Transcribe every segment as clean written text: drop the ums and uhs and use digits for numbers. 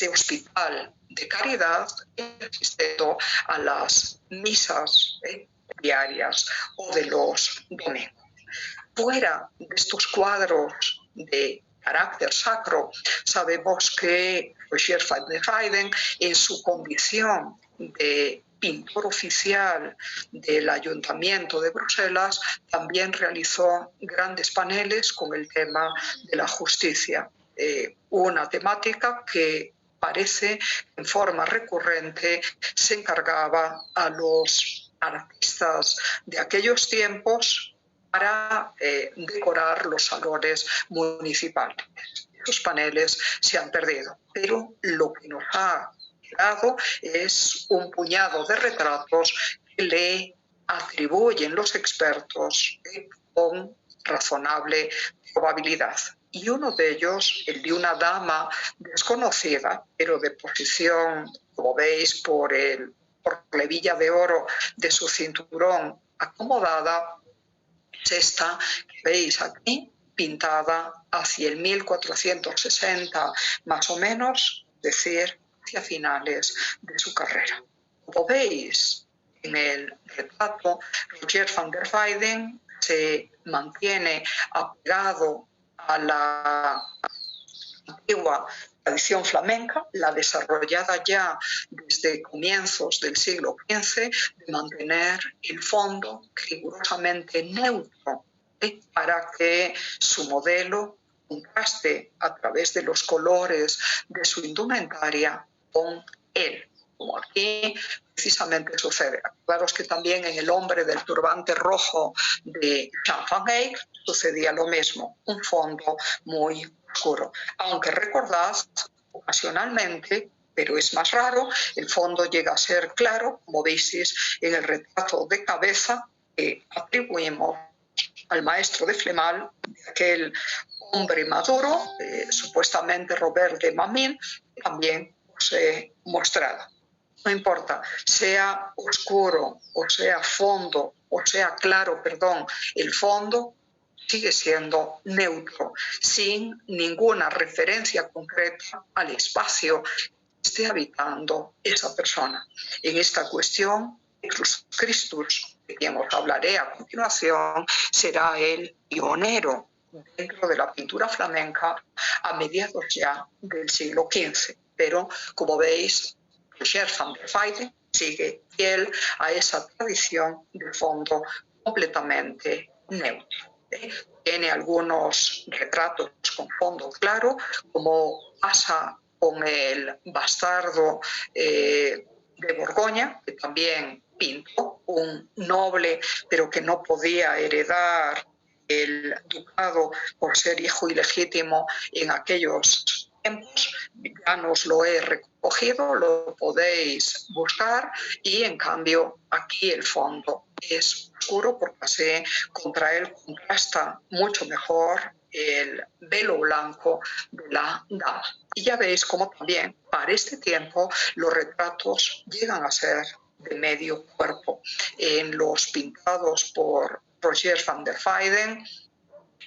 ese hospital de caridad, asistiendo a las misas diarias o de los domingos. Fuera de estos cuadros de carácter sacro, sabemos que Rogier van der Weyden, en su condición de pintor oficial del Ayuntamiento de Bruselas, también realizó grandes paneles con el tema de la justicia, una temática que parece en forma recurrente se encargaba a los artistas de aquellos tiempos para decorar los salones municipales. Esos paneles se han perdido, pero lo que nos ha quedado es un puñado de retratos que le atribuyen los expertos con razonable probabilidad. Y uno de ellos, el de una dama desconocida, pero de posición, como veis, por la hebilla de oro de su cinturón acomodada, es esta que veis aquí, pintada hacia el 1460 más o menos, es decir, hacia finales de su carrera. Como veis en el retrato, Rogier van der Weyden se mantiene apegado a la antigua tradición flamenca, la desarrollada ya desde comienzos del siglo XV, de mantener el fondo rigurosamente neutro para que su modelo contraste a través de los colores de su indumentaria con él, como aquí precisamente sucede. Acordaros que también en el hombre del turbante rojo de Jean van Eyck sucedía lo mismo, un fondo muy oscuro. Aunque recordad, ocasionalmente, pero es más raro, el fondo llega a ser claro, como veis en el retrato de cabeza que atribuimos al maestro de Flemal, aquel hombre maduro, supuestamente Robert de Mamil, que también os he mostrado. No importa, sea oscuro o sea fondo, o sea claro, perdón, el fondo sigue siendo neutro, sin ninguna referencia concreta al espacio que esté habitando esa persona. En esta cuestión, Jesús Christus, de quien os hablaré a continuación, será el pionero dentro de la pintura flamenca a mediados ya del siglo XV. Pero, como veis, Rogier van der Weyden sigue fiel a esa tradición de fondo completamente neutro. Tiene algunos retratos con fondo claro, como pasa con el bastardo de Borgoña, que también pintó, un noble, pero que no podía heredar el ducado por ser hijo ilegítimo en aquellos tiempos. Ya os lo he recogido, lo podéis buscar, y en cambio aquí el fondo es oscuro porque así contra él contrasta mucho mejor el velo blanco de la dama. Y ya veis cómo también para este tiempo los retratos llegan a ser de medio cuerpo. En los pintados por Rogier van der Weyden,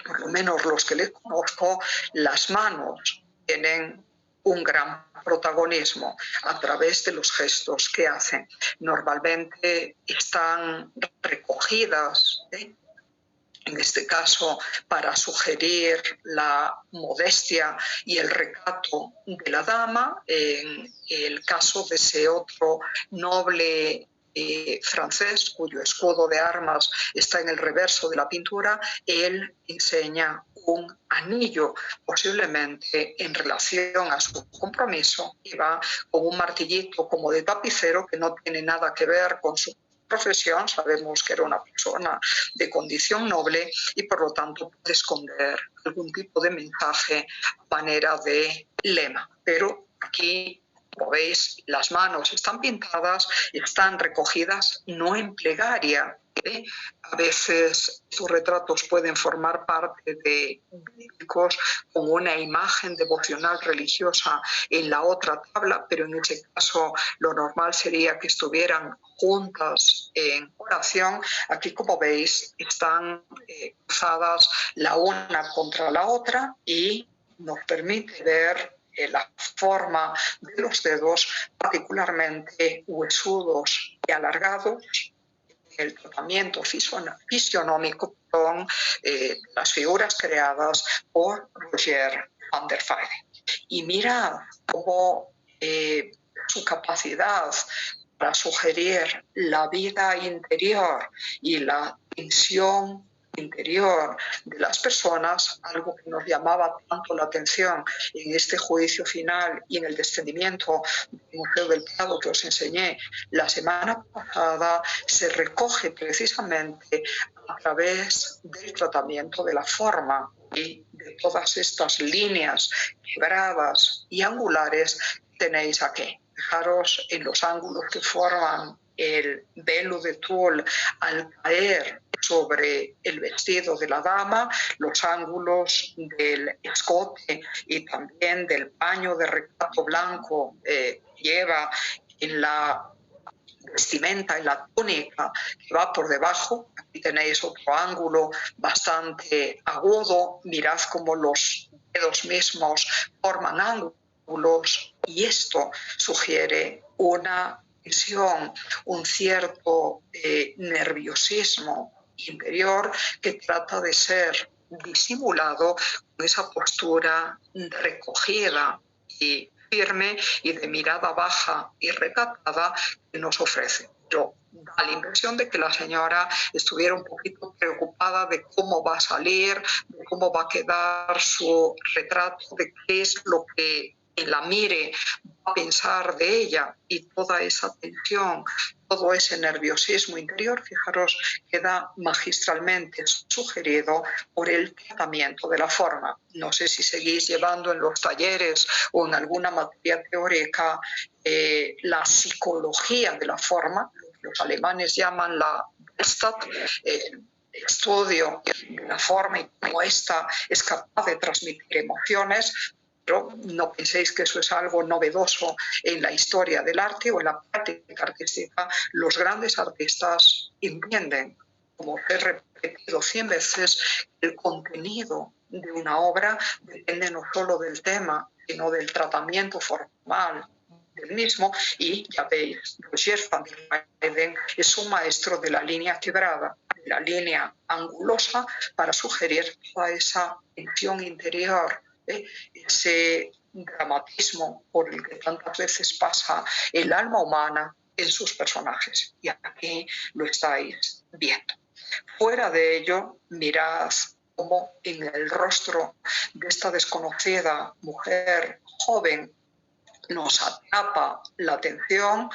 por lo menos los que le conozco, las manos tienen un gran protagonismo a través de los gestos que hacen. Normalmente están recogidas, en este caso para sugerir la modestia y el recato de la dama. En el caso de ese otro noble francés, cuyo escudo de armas está en el reverso de la pintura, él enseña un anillo, posiblemente en relación a su compromiso, y va con un martillito como de tapicero que no tiene nada que ver con su profesión. Sabemos que era una persona de condición noble y por lo tanto puede esconder algún tipo de mensaje a manera de lema. Pero aquí, como veis, las manos están pintadas y están recogidas no en plegaria. A veces sus retratos pueden formar parte de bíblicos con una imagen devocional religiosa en la otra tabla, pero en ese caso lo normal sería que estuvieran juntas en oración. Aquí, como veis, están cruzadas la una contra la otra y nos permite ver la forma de los dedos, particularmente huesudos y alargados, el tratamiento fisionómico con las figuras creadas por Roger van der Weyden. Y mira cómo su capacidad para sugerir la vida interior y la tensión interior de las personas, algo que nos llamaba tanto la atención en este juicio final y en el descendimiento del Museo del Prado que os enseñé la semana pasada, se recoge precisamente a través del tratamiento de la forma y de todas estas líneas quebradas y angulares que tenéis aquí. Fijaros en los ángulos que forman el velo de tul al caer sobre el vestido de la dama, los ángulos del escote y también del paño de recato blanco que lleva en la vestimenta, en la túnica que va por debajo. Aquí tenéis otro ángulo bastante agudo. Mirad cómo los dedos mismos forman ángulos y esto sugiere una tensión, un cierto nerviosismo interior que trata de ser disimulado con esa postura recogida y firme y de mirada baja y recatada que nos ofrece. Pero da la impresión de que la señora estuviera un poquito preocupada de cómo va a salir, de cómo va a quedar su retrato, de qué es lo que quien la mire va a pensar de ella, y toda esa tensión, todo ese nerviosismo interior, fijaros, queda magistralmente sugerido por el tratamiento de la forma. No sé si seguís llevando en los talleres o en alguna materia teórica la psicología de la forma, lo que los alemanes llaman la Gestalt, estudio de la forma y cómo ésta es capaz de transmitir emociones. Pero no penséis que eso es algo novedoso en la historia del arte o en la práctica artística. Los grandes artistas entienden, como he repetido 100 veces, que el contenido de una obra depende no solo del tema, sino del tratamiento formal del mismo. Y ya veis, Roger van der Weyden es un maestro de la línea quebrada, de la línea angulosa, para sugerir toda esa tensión interior, ese dramatismo por el que tantas veces pasa el alma humana en sus personajes. Y aquí lo estáis viendo. Fuera de ello, mirad cómo en el rostro de esta desconocida mujer joven nos atrapa la atención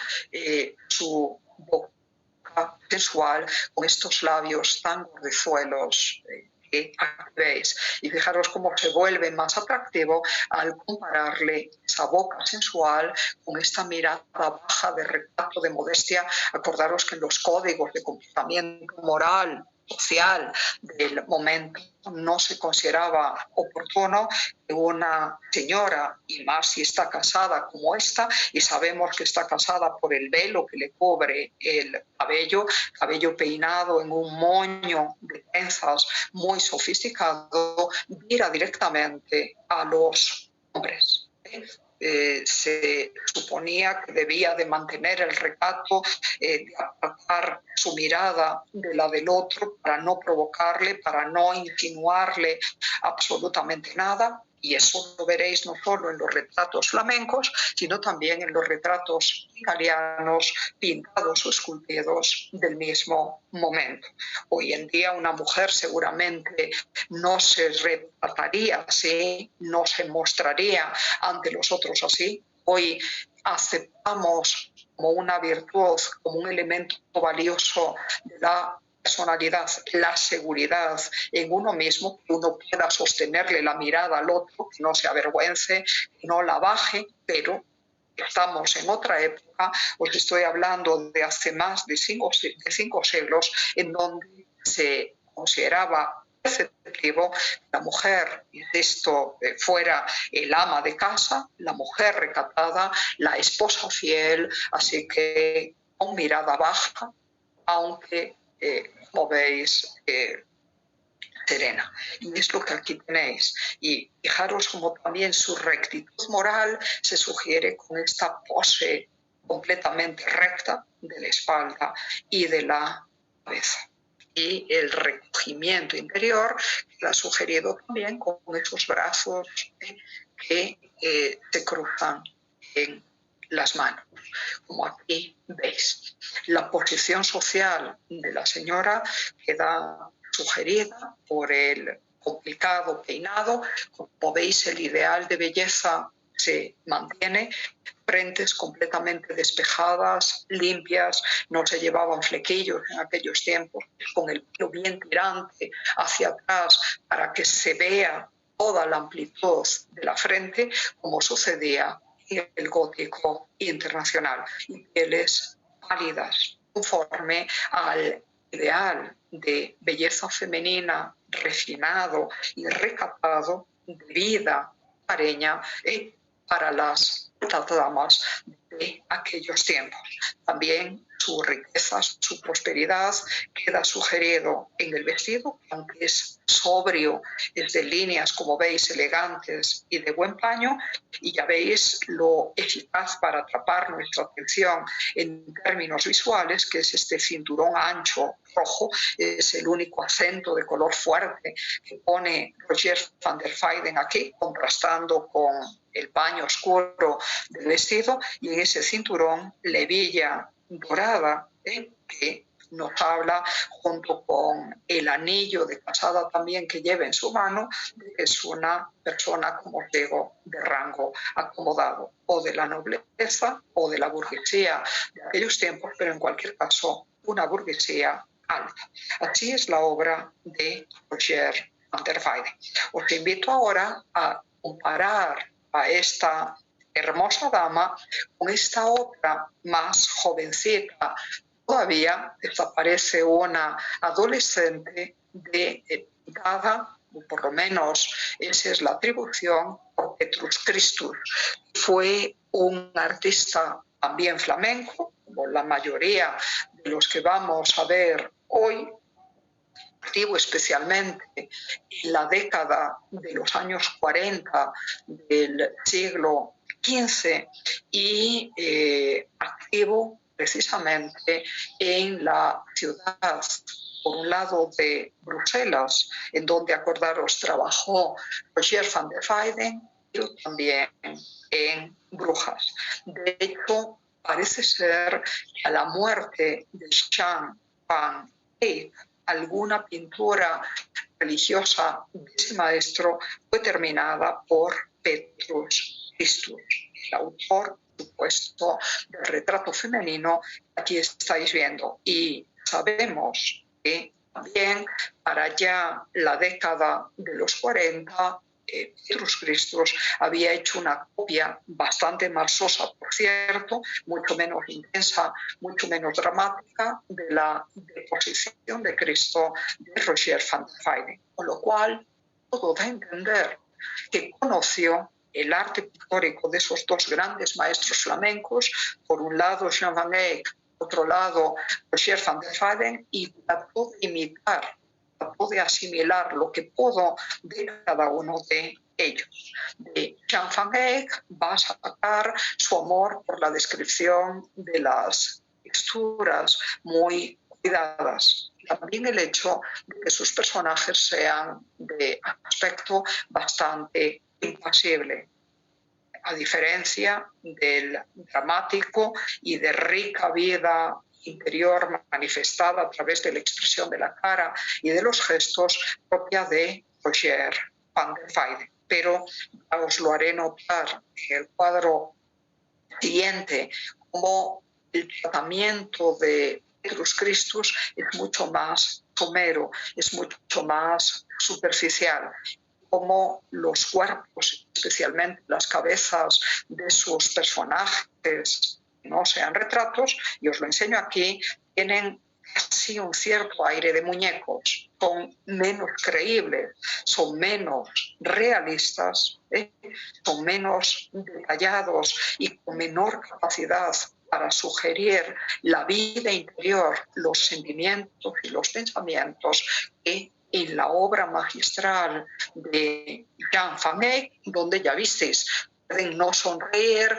su boca sensual con estos labios tan gordezuelos que veis. Y fijaros cómo se vuelve más atractivo al compararle esa boca sensual con esta mirada baja de recato, de modestia. Acordaros que en los códigos de comportamiento moral, social del momento no se consideraba oportuno que una señora, y más si está casada como esta, y sabemos que está casada por el velo que le cubre el cabello peinado en un moño de trenzas muy sofisticado, mira directamente a los hombres. Se suponía que debía de mantener el recato, de apartar su mirada de la del otro para no provocarle, para no insinuarle absolutamente nada. Y eso lo veréis no solo en los retratos flamencos, sino también en los retratos italianos pintados o esculpidos del mismo momento. Hoy en día una mujer seguramente no se retrataría así, no se mostraría ante los otros así. Hoy aceptamos como una virtud, como un elemento valioso de la personalidad, la seguridad en uno mismo, que uno pueda sostenerle la mirada al otro, que no se avergüence, que no la baje, pero estamos en otra época. Os estoy hablando de hace más de 5 siglos, en donde se consideraba perceptivo la mujer, insisto, fuera el ama de casa, la mujer recatada, la esposa fiel, así que con mirada baja, aunque como veis, serena. Y es lo que aquí tenéis. Y fijaros como también su rectitud moral se sugiere con esta pose completamente recta de la espalda y de la cabeza. Y el recogimiento interior queda sugerido también con esos brazos que se cruzan en las manos, como aquí veis. La posición social de la señora queda sugerida por el complicado peinado. Como veis, el ideal de belleza se mantiene, frentes completamente despejadas, limpias, no se llevaban flequillos en aquellos tiempos, con el pelo bien tirante hacia atrás para que se vea toda la amplitud de la frente, como sucedía en el gótico internacional, y pieles pálidas, conforme al ideal de belleza femenina refinado y recatado de vida pareña para las damas de aquellos tiempos. También su riqueza, su prosperidad queda sugerido en el vestido, aunque es sobrio, es de líneas, como veis, elegantes y de buen paño, y ya veis lo eficaz para atrapar nuestra atención en términos visuales, que es este cinturón ancho rojo, es el único acento de color fuerte que pone Rogier van der Weyden aquí, contrastando con el paño oscuro del vestido, y en ese cinturón la hebilla dorada que nos habla, junto con el anillo de casada también que lleva en su mano, de que es una persona, como os digo, de rango acomodado, o de la nobleza o de la burguesía de aquellos tiempos, pero en cualquier caso una burguesía alta. Así es la obra de Rogier van der Weyden. Os invito ahora a comparar a esta hermosa dama con esta otra más jovencita. Todavía desaparece una adolescente pintada, o por lo menos esa es la atribución, por Petrus Christus. Fue un artista también flamenco, como la mayoría de los que vamos a ver hoy, activo especialmente en la década de los años 40 del siglo XV y activo precisamente en la ciudad, por un lado, de Bruselas, en donde, acordaros, trabajó Rogier van der Weyden, pero también en Brujas. De hecho, parece ser que a la muerte de Jean van Eyck, alguna pintura religiosa de ese maestro fue terminada por Petrus Christus, el autor, por supuesto, del retrato femenino que aquí estáis viendo. Y sabemos que también para ya la década de los 40, Petrus Christus había hecho una copia bastante más sosa, por cierto, mucho menos intensa, mucho menos dramática, de la deposición de Cristo de Rogier van der Weyden. Con lo cual, todo da a entender que conoció el arte pictórico de esos dos grandes maestros flamencos, por un lado Jean van Eyck, por otro lado Rogier van der Weyden, y trató de imitar, trató de asimilar lo que pudo de cada uno de ellos. De Jean van Eyck va a sacar su amor por la descripción de las texturas muy cuidadas. También el hecho de que sus personajes sean de aspecto bastante impasible, a diferencia del dramático y de rica vida interior manifestada a través de la expresión de la cara y de los gestos propia de Rogier van der Weyden. Pero os lo haré notar en el cuadro siguiente, como el tratamiento de Petrus Christus es mucho más somero, es mucho más superficial, como los cuerpos, especialmente las cabezas de sus personajes, no sean retratos, y os lo enseño aquí, tienen casi un cierto aire de muñecos, son menos creíbles, son menos realistas, son menos detallados y con menor capacidad para sugerir la vida interior, los sentimientos y los pensamientos que en la obra magistral de Jean Van Eyck, donde ya visteis, pueden no sonreír,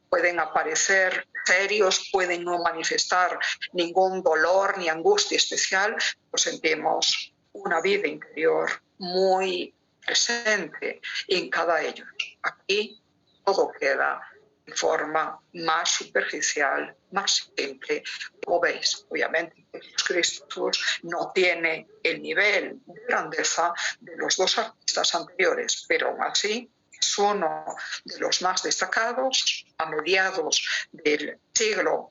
pueden aparecer serios, pueden no manifestar ningún dolor ni angustia especial, pues sentimos una vida interior muy presente en cada ellos. Aquí todo queda de forma más superficial, más simple. Como veis, obviamente, Jesucristo no tiene el nivel de grandeza de los dos artistas anteriores, pero aún así es uno de los más destacados. A mediados del siglo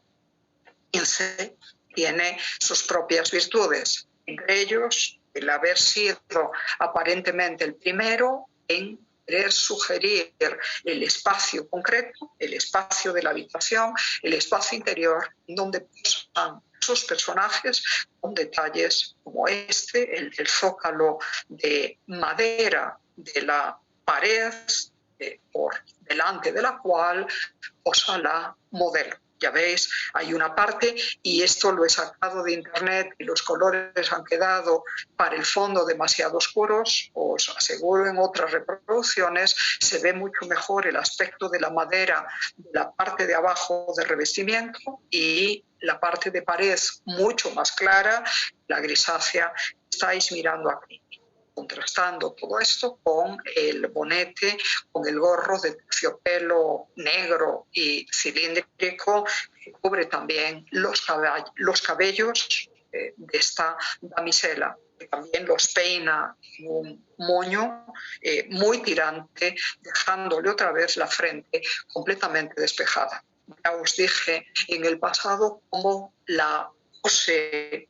XV tiene sus propias virtudes, entre ellos el haber sido aparentemente el primero en querer sugerir el espacio concreto, el espacio de la habitación, el espacio interior, donde posan sus personajes con detalles como este, el del zócalo de madera de la pared, por delante de la cual posa la modelo. Ya veis, hay una parte, y esto lo he sacado de internet y los colores han quedado para el fondo demasiado oscuros. Os aseguro, en otras reproducciones se ve mucho mejor el aspecto de la madera de la parte de abajo de revestimiento y la parte de pared mucho más clara, la grisácea que estáis mirando aquí, contrastando todo esto con el bonete, con el gorro de terciopelo negro y cilíndrico que cubre también los cabellos de esta damisela, que también los peina en un moño muy tirante, dejándole otra vez la frente completamente despejada. Ya os dije en el pasado cómo la pose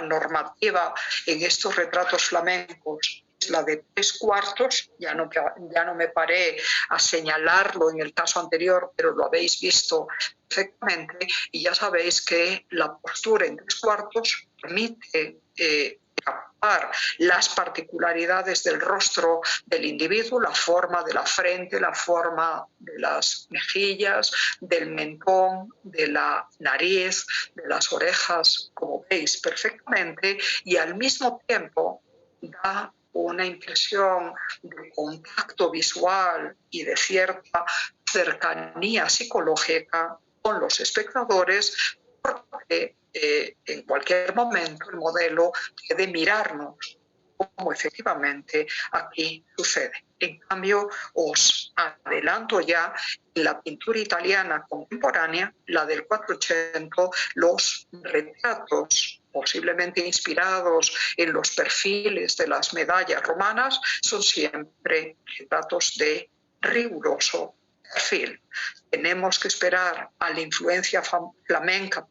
normativa en estos retratos flamencos es la de 3/4, ya no me paré a señalarlo en el caso anterior, pero lo habéis visto perfectamente, y ya sabéis que la postura en 3/4 permite captar las particularidades del rostro del individuo, la forma de la frente, la forma de las mejillas, del mentón, de la nariz, de las orejas, como veis perfectamente, y al mismo tiempo da una impresión de contacto visual y de cierta cercanía psicológica con los espectadores, porque en cualquier momento el modelo puede mirarnos, como efectivamente aquí sucede. En cambio, os adelanto ya, en la pintura italiana contemporánea, la del 480, los retratos posiblemente inspirados en los perfiles de las medallas romanas son siempre retratos de riguroso perfil. Tenemos que esperar a la influencia flamenca,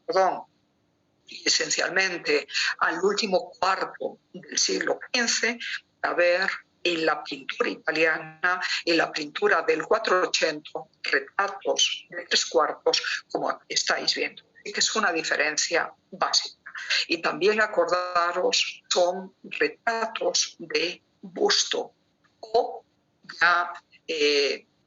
esencialmente al último cuarto del siglo XV, para ver en la pintura italiana, en la pintura del 480, retratos de 3/4, como aquí estáis viendo. Así que es una diferencia básica. Y también acordaros, son retratos de busto, o ya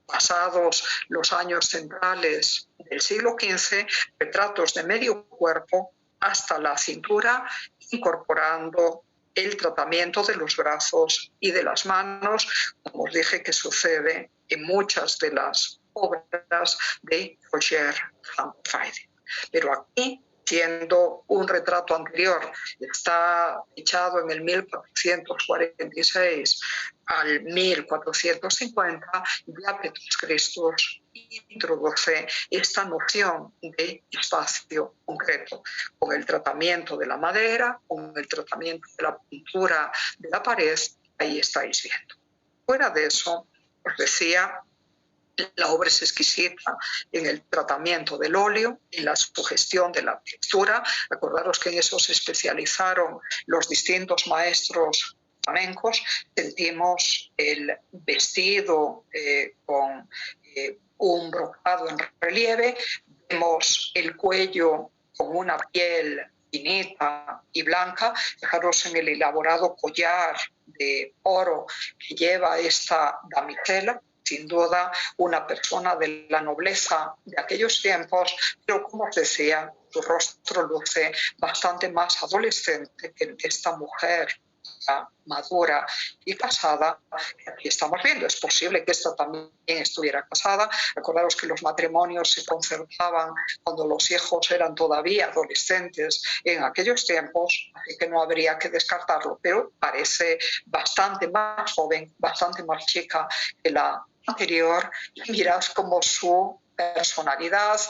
pasados los años centrales del siglo XV, retratos de medio cuerpo hasta la cintura, incorporando el tratamiento de los brazos y de las manos, como os dije que sucede en muchas de las obras de Roger van Weyden. Pero aquí, siendo un retrato anterior, está echado en el 1446 al 1450, ya Petrus Christus introduce esta noción de espacio concreto, con el tratamiento de la madera, con el tratamiento de la pintura de la pared, ahí estáis viendo. Fuera de eso, os decía, la obra es exquisita en el tratamiento del óleo, en la sugestión de la textura. Acordaros que en eso se especializaron los distintos maestros flamencos. Sentimos el vestido con un brocado en relieve, vemos el cuello con una piel finita y blanca. Fijaros en el elaborado collar de oro que lleva esta damisela, sin duda una persona de la nobleza de aquellos tiempos, pero como os decía, su rostro luce bastante más adolescente que el de esta mujer ya madura y casada que aquí estamos viendo. Es posible que esta también estuviera casada. Acordaros que los matrimonios se concertaban cuando los hijos eran todavía adolescentes en aquellos tiempos, así que no habría que descartarlo, pero parece bastante más joven, bastante más chica que la anterior. Mirad cómo su personalidad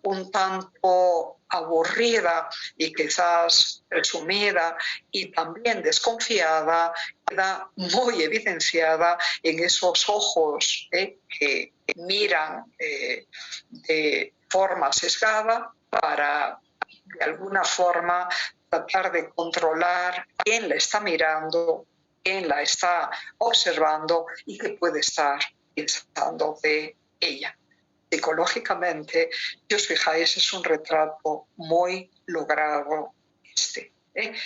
un tanto aburrida y quizás presumida y también desconfiada queda muy evidenciada en esos ojos que miran de forma sesgada para de alguna forma tratar de controlar quién la está mirando, quién la está observando y qué puede estar pensando de ella. Psicológicamente, si os fijáis, es un retrato muy logrado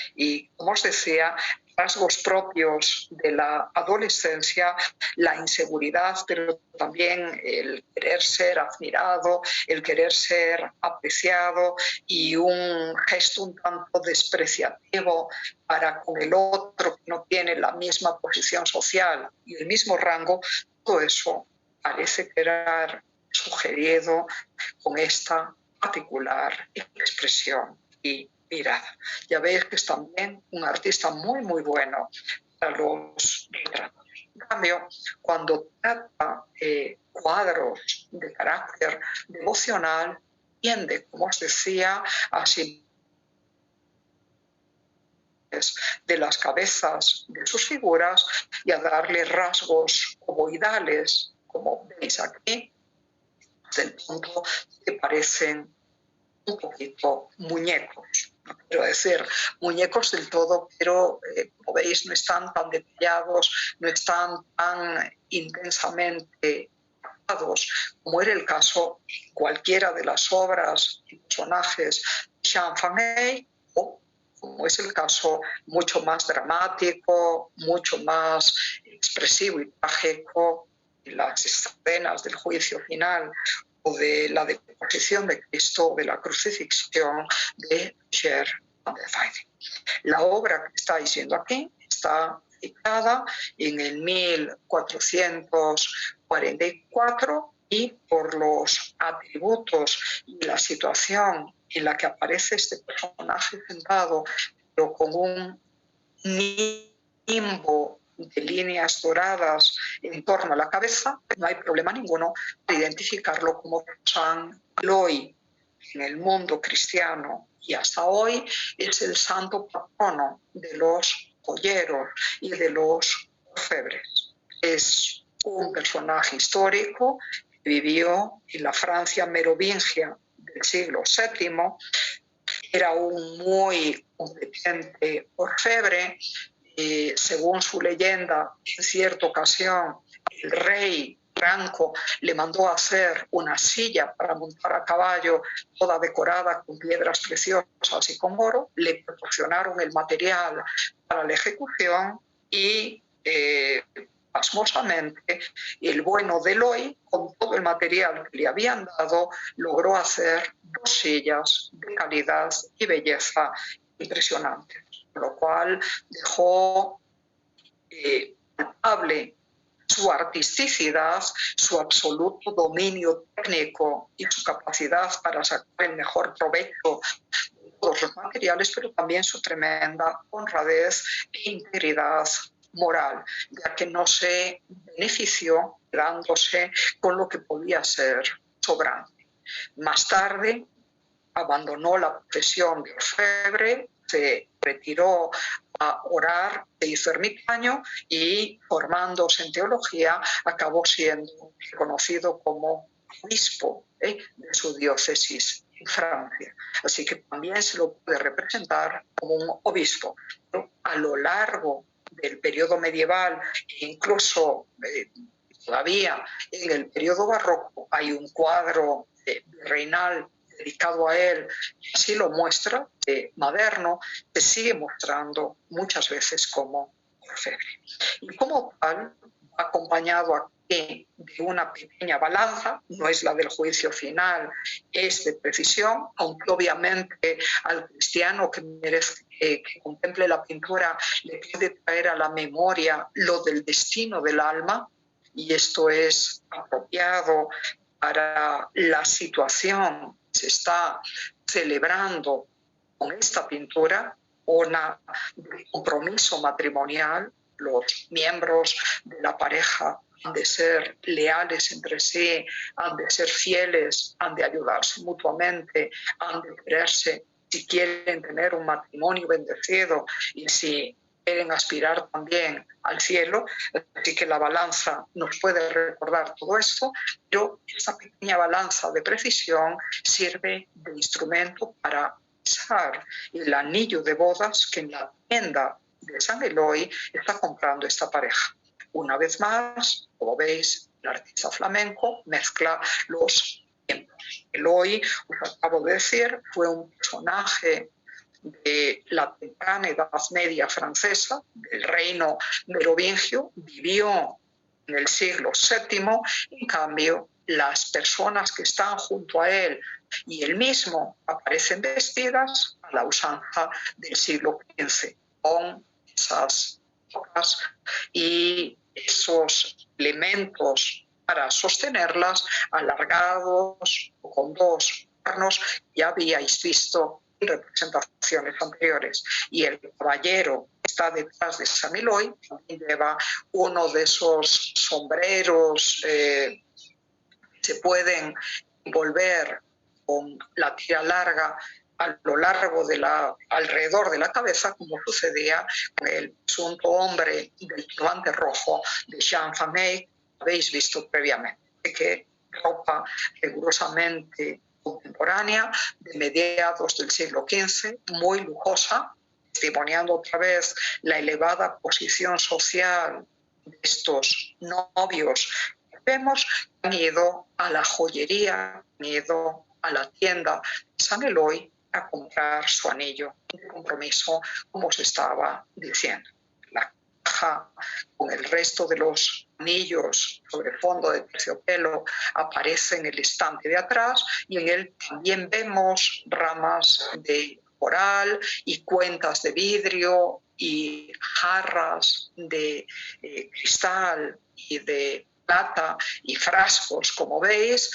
Y como os decía, rasgos propios de la adolescencia, la inseguridad, pero también el querer ser admirado, el querer ser apreciado y un gesto un tanto despreciativo para con el otro que no tiene la misma posición social y el mismo rango, todo eso parece quedar sugerido con esta particular expresión y mirada. Ya veis que es también un artista muy, muy bueno para los retratos. En cambio, cuando trata cuadros de carácter devocional, tiende, como os decía, a de las cabezas de sus figuras y a darle rasgos ovoidales, como veis aquí, del punto que parecen un poquito muñecos. No quiero decir muñecos del todo, pero como veis no están tan detallados, no están tan intensamente tratados como era el caso de cualquiera de las obras y personajes de Jean Fameuil, o como es el caso mucho más dramático, mucho más expresivo y trágico, las escenas del juicio final o de la deposición de Cristo, de la crucifixión de Roger van der Weyden. La obra que estáis viendo aquí está citada en el 1444 y por los atributos y la situación en la que aparece este personaje sentado, pero con un nimbo de líneas doradas en torno a la cabeza, no hay problema ninguno de identificarlo como San Eloy. En el mundo cristiano y hasta hoy es el santo patrono de los joyeros y de los orfebres. Es un personaje histórico que vivió en la Francia merovingia del siglo VII. Era un muy competente orfebre. Según su leyenda, en cierta ocasión, el rey Franco le mandó a hacer una silla para montar a caballo, toda decorada con piedras preciosas y con oro. Le proporcionaron el material para la ejecución y, pasmosamente, el bueno de Eloy, con todo el material que le habían dado, logró hacer 2 sillas de calidad y belleza impresionantes, lo cual dejó palpable su artisticidad, su absoluto dominio técnico y su capacidad para sacar el mejor provecho de todos los materiales, pero también su tremenda honradez e integridad moral, ya que no se benefició quedándose con lo que podía ser sobrante. Más tarde abandonó la profesión de orfebre, se retiró a orar, se hizo ermitaño y, formándose en teología, acabó siendo reconocido como obispo de su diócesis en Francia. Así que también se lo puede representar como un obispo. Pero a lo largo del periodo medieval e incluso todavía en el periodo barroco hay un cuadro virreinal dedicado a él, así lo muestra, moderno, se sigue mostrando muchas veces como orfebre. Y como tal, acompañado de una pequeña balanza, no es la del juicio final, es de precisión, aunque obviamente al cristiano que contemple la pintura le puede traer a la memoria lo del destino del alma, y esto es apropiado para la situación que se está celebrando con esta pintura, una de compromiso matrimonial. Los miembros de la pareja han de ser leales entre sí, han de ser fieles, han de ayudarse mutuamente, han de quererse si quieren tener un matrimonio bendecido y si quieren aspirar también al cielo. Así que la balanza nos puede recordar todo esto, pero esta pequeña balanza de precisión sirve de instrumento para pesar el anillo de bodas que en la tienda de San Eloy está comprando esta pareja. Una vez más, como veis, el artista flamenco mezcla los tiempos. Eloy, os acabo de decir, fue un personaje de la temprana Edad Media francesa, del reino merovingio, vivió en el siglo VII. En cambio, las personas que están junto a él y él mismo aparecen vestidas a la usanza del siglo XV, con esas tocas y esos elementos para sostenerlas alargados o con dos cuernos. Ya habíais visto en representaciones anteriores. Y el caballero que está detrás de San Eloy también lleva uno de esos sombreros que se pueden envolver con la tira larga a lo largo alrededor de la cabeza, como sucedía con el presunto hombre del turbante rojo de Jean Van Eyck, habéis visto previamente, que ropa rigurosamente contemporánea de mediados del siglo XV, muy lujosa, testimoniando otra vez la elevada posición social de estos novios. Vemos que han ido a la joyería, han ido a la tienda de San Eloy a comprar su anillo de compromiso, como os estaba diciendo. La caja con el resto de los anillos sobre fondo de terciopelo aparece en el estante de atrás, y en él también vemos ramas de coral y cuentas de vidrio y jarras de cristal y de plata y frascos, como veis,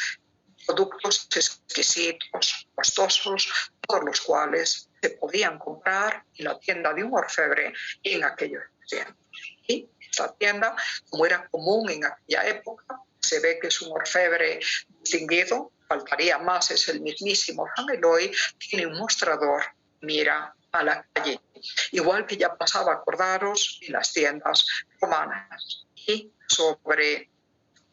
productos exquisitos, costosos, todos los cuales se podían comprar en la tienda de un orfebre en aquellos tiempos. Y esta tienda, como era común en aquella época, se ve que es un orfebre distinguido, faltaría más, es el mismísimo San Eloy, tiene un mostrador, mira a la calle, igual que ya pasaba, acordaros, en las tiendas romanas. Y sobre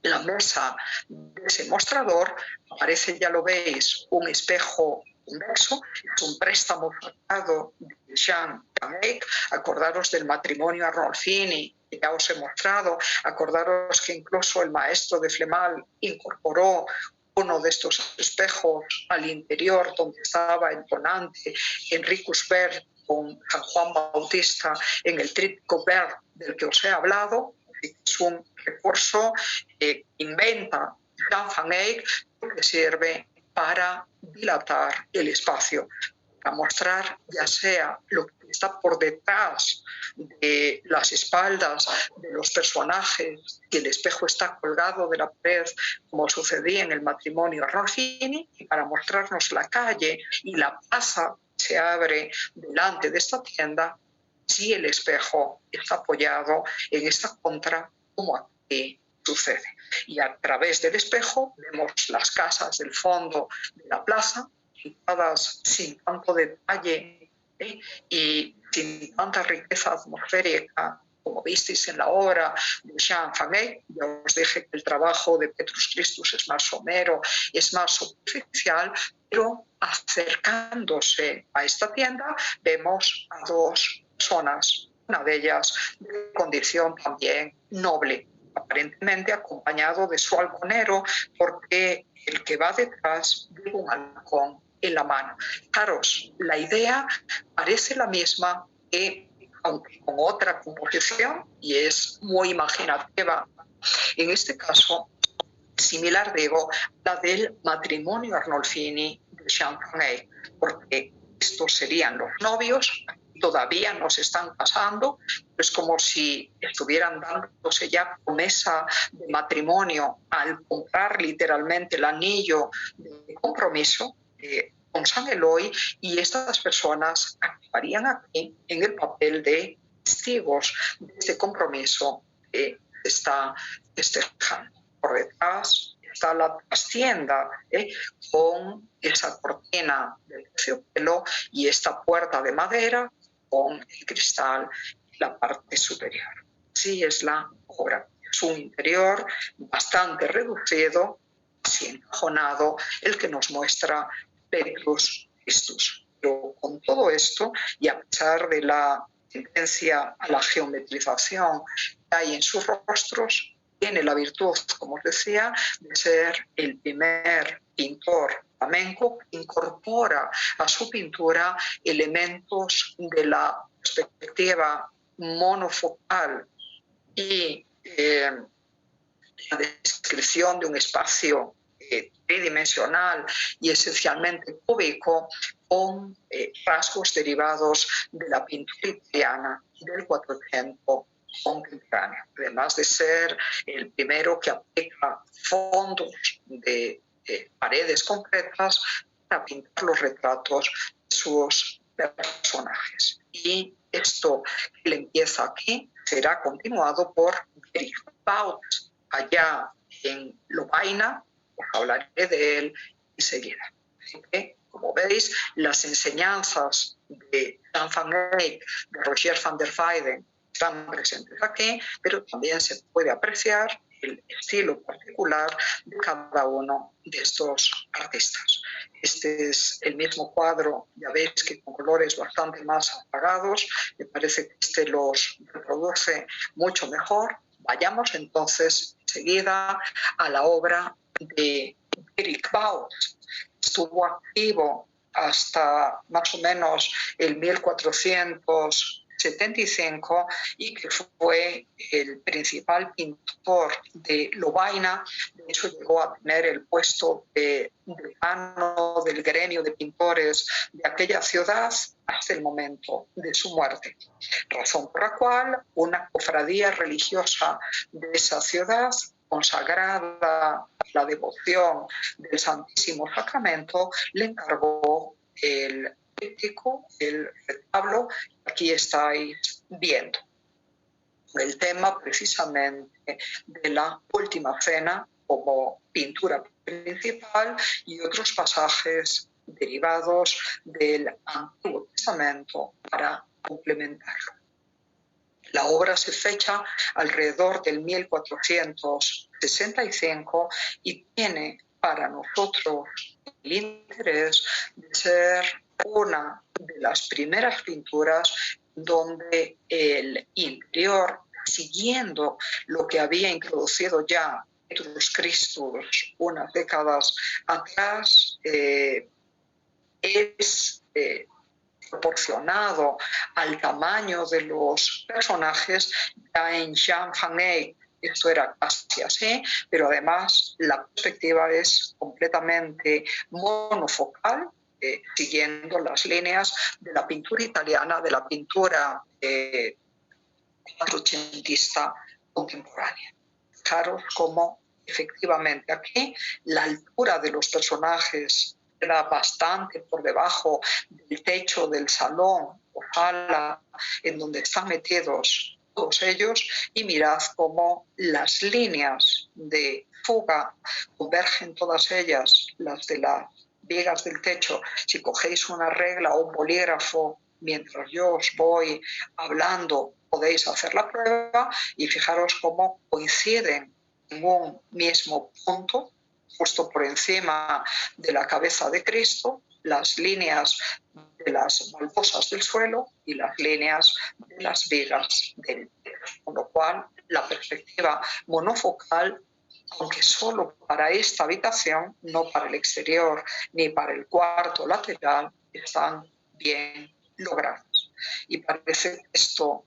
la mesa de ese mostrador aparece, ya lo veis, un espejo convexo, es un préstamo sacado de Jean Van Eyck. Acordaros del matrimonio Arnolfini, que ya os he mostrado. Acordaros que incluso el maestro de Flemal incorporó uno de estos espejos al interior donde estaba el donante Enricus Bert con San Juan Bautista en el tríptico Bert del que os he hablado. Es un recurso que inventa Jean Van Eyck, que sirve para dilatar el espacio, para mostrar ya sea lo que está por detrás de las espaldas de los personajes, que el espejo está colgado de la pared, como sucedía en el matrimonio Arnolfini, y para mostrarnos la calle y la plaza que se abre delante de esta tienda, si el espejo está apoyado en esta contra, como aquí sucede. Y a través del espejo vemos las casas del fondo de la plaza, pintadas sin tanto detalle y sin tanta riqueza atmosférica como visteis en la obra de Jean Van Eyck. Ya os dije que el trabajo de Petrus Christus es más somero, es más superficial, pero acercándose a esta tienda vemos a dos personas, una de ellas de condición también noble, aparentemente acompañado de su halconero, porque el que va detrás lleva un halcón en la mano. Fijaros, la idea parece la misma, aunque con otra composición, y es muy imaginativa En este caso, similar, digo, la del matrimonio Arnolfini de Jean Van Eyck, porque estos serían los novios, todavía no se están casando, es como si estuvieran dándose ya promesa de matrimonio al comprar literalmente el anillo de compromiso con San Eloy, y estas personas actuarían aquí en el papel de testigos de este compromiso que está festejando. Por detrás está la trastienda con esa cortina de terciopelo y esta puerta de madera con el cristal en la parte superior. Así es la obra. Es un interior bastante reducido, así encajonado, el que nos muestra Petrus Christus. Pero con todo esto, y a pesar de la tendencia a la geometrización que hay en sus rostros, tiene la virtud, como os decía, de ser el primer pintor flamenco que incorpora a su pintura elementos de la perspectiva monofocal y la descripción de un espacio tridimensional y esencialmente cúbico, con rasgos derivados de la pintura italiana del Quattrocento contemporáneo, además de ser el primero que aplica fondos de paredes concretas para pintar los retratos de sus personajes. Y esto que le empieza aquí será continuado por Erich Baut allá en Lovaina. Os hablaré de él enseguida. Así que, como veis, las enseñanzas de Jean Van Eyck, de Rogier van der Weyden, están presentes aquí, pero también se puede apreciar el estilo particular de cada uno de estos artistas. Este es el mismo cuadro, ya veis que con colores bastante más apagados, me parece que este los reproduce mucho mejor. Vayamos entonces enseguida a la obra de Erich Baut. Estuvo activo hasta más o menos el 1475 y que fue el principal pintor de Lovaina. De hecho, llegó a tener el puesto de decano del gremio de pintores de aquella ciudad hasta el momento de su muerte, razón por la cual una cofradía religiosa de esa ciudad, consagrada a la devoción del Santísimo Sacramento, le encargó el tríptico, el retablo que aquí estáis viendo. El tema precisamente de la Última Cena como pintura principal y otros pasajes derivados del Antiguo Testamento para complementarlo. La obra se fecha alrededor del 1465 y tiene para nosotros el interés de ser una de las primeras pinturas donde el interior, siguiendo lo que había introducido ya Petrus Christus unas décadas atrás, es proporcionado al tamaño de los personajes. Ya en Jean Van Eyck esto era casi así, pero además la perspectiva es completamente monofocal, siguiendo las líneas de la pintura italiana, de la pintura quattrocentista contemporánea. Fijaros cómo efectivamente aquí la altura de los personajes queda bastante por debajo del techo del salón o sala en donde están metidos todos ellos, y mirad cómo las líneas de fuga convergen todas ellas, las de las vigas del techo. Si cogéis una regla o un bolígrafo mientras yo os voy hablando, podéis hacer la prueba y fijaros cómo coinciden en un mismo punto, justo por encima de la cabeza de Cristo, las líneas de las baldosas del suelo y las líneas de las vigas del techo. Con lo cual, la perspectiva monofocal, aunque solo para esta habitación, no para el exterior ni para el cuarto lateral, están bien logradas. Y parece que esto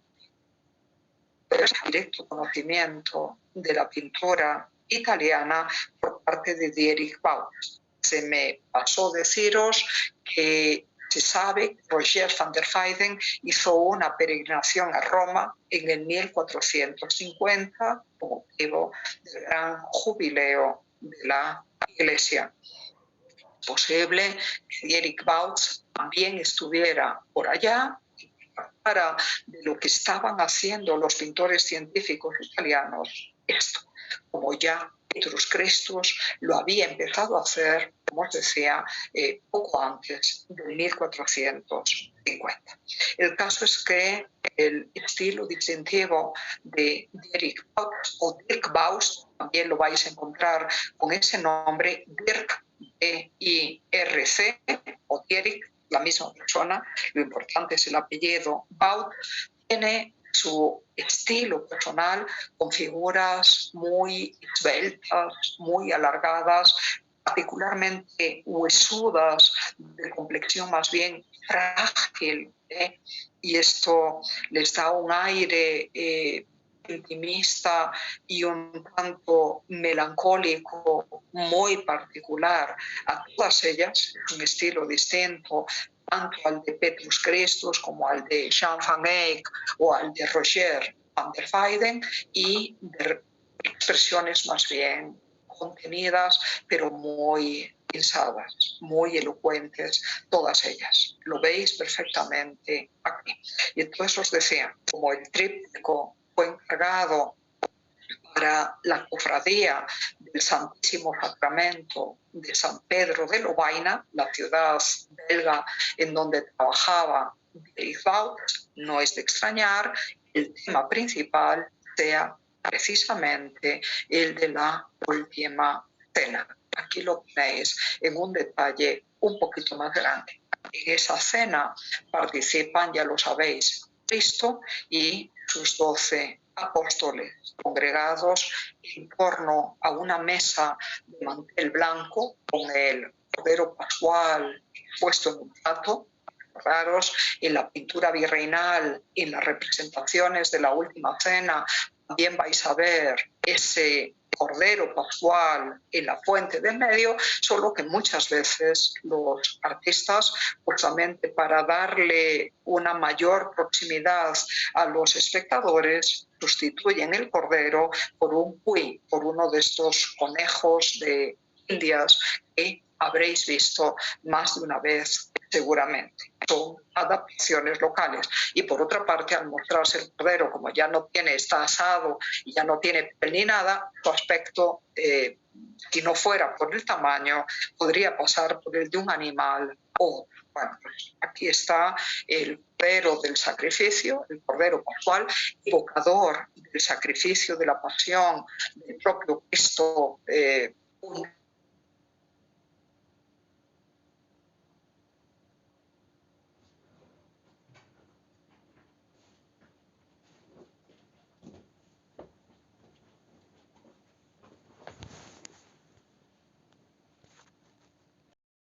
es directo conocimiento de la pintura italiana por parte de Dietrich Bautz. Se me pasó deciros que se sabe que Roger van der Weyden hizo una peregrinación a Roma en el 1450 con motivo del gran jubileo de la Iglesia. Es posible que Dietrich Bautz también estuviera por allá para de lo que estaban haciendo los pintores científicos italianos esto, como ya Petrus Crestus lo había empezado a hacer, como os decía, poco antes del 1450. El caso es que el estilo distintivo de Dietrich Bautz o Dirk Bautz, también lo vais a encontrar con ese nombre, Dirk, D-I-R-C, o Dietrich, la misma persona, lo importante es el apellido. Bautz tiene su estilo personal con figuras muy esbeltas, muy alargadas, particularmente huesudas, de complexión más bien frágil, y esto les da un aire intimista y un tanto melancólico muy particular a todas ellas. Es un estilo distinto tanto al de Petrus Crestus como al de Jean van Eyck o al de Roger van der Weyden, y de expresiones más bien contenidas pero muy pensadas, muy elocuentes, todas ellas. Lo veis perfectamente aquí. Y entonces os decía, como el tríptico fue encargado para la cofradía del Santísimo Sacramento de San Pedro de Lovaina, la ciudad belga en donde trabajaba Dietrich Bautz, no es de extrañar el tema principal sea precisamente el de la última cena. Aquí lo tenéis en un detalle un poquito más grande. En esa cena participan, ya lo sabéis, Cristo y sus 12 apóstoles congregados en torno a una mesa de mantel blanco con el Cordero Pascual puesto en un plato. Raros, en la pintura virreinal, en las representaciones de la Última Cena, también vais a ver ese Cordero Pascual en la fuente de en medio, solo que muchas veces los artistas, justamente para darle una mayor proximidad a los espectadores, sustituyen el cordero por un cuy, por uno de estos conejos de Indias que habréis visto más de una vez seguramente. Son adaptaciones locales. Y por otra parte, al mostrarse el cordero, como ya no tiene, está asado y ya no tiene piel ni nada, su aspecto, si no fuera por el tamaño, podría pasar por el de un animal o bueno, pues aquí está el cordero del sacrificio, el cordero pascual, evocador del sacrificio de la pasión del propio Cristo,